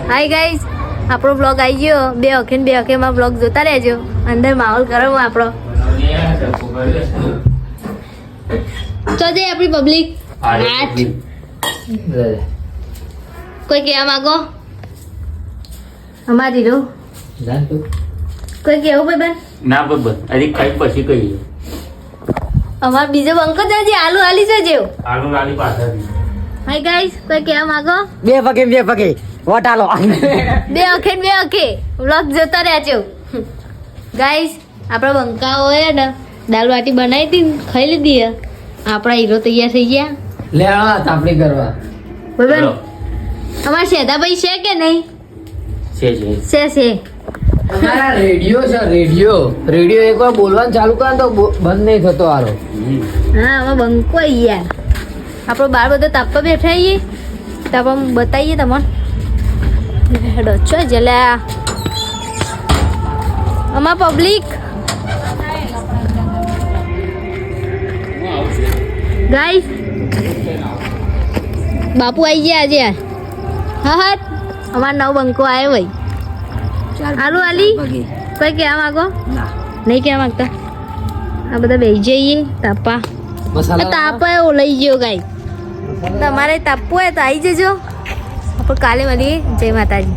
Hi guys, આપણો blog આવી ગયો. બે વખત માં બ્લોગ જોતા રહેજો. અંદર માહોલ ગરમ આપણો. તો જઈ આપણી પબ્લિક કોઈ કહેવા માંગો? અમારી રો કોઈ કેવું ભાઈ બેન? ના બબર અરે ખાઈ પછી કહીએ. અમાર બીજો બંકો છે આલુ આલી છે જેવ. આલુ લાલી પાછળ. હાય ગાઈસ, કોઈ કહેવા માંગો? બે પગે વોટ આલો. બે વખત વ્લોગ જોતા રહેજો. ગાઈસ, આપણા બંકાઓ હે ને દાલ બાટી બનાવી હતી ને ખાઈ લીધી હે. આપણા હીરો તૈયાર થઈ ગયા. લેવા તાપડી કરવા. બરાબર. અમાર શેધાભાઈ છે કે નહીં? છે. અમારા રેડિયો છે, રેડિયો એકવાર બોલવાનું ચાલુ કરે તો બંધ નહીં થતો આરો. હા, અમે બંકો યાર. આપણો બાર બધો તાપવા બેઠા છીએ. તાપવા બતાવીએ તમને. હેડો છો જલ્યા અમાર પબ્લિક. ગાઈસ, બાપુ આવી ગયા આજે. હા અમાર નવ બંકો આવ્યો ભાઈ. આલુ આલી કોઈ કહેવા માંગો? નહીં કહેવા માંગતા? આ બધા બેસી જઈએ તાપા. તાપા એવો લઈ ગયો ગાય. તમારે તાપવું હોય તો આવી જજો. આપણે કાલે મળીએ. જય માતાજી.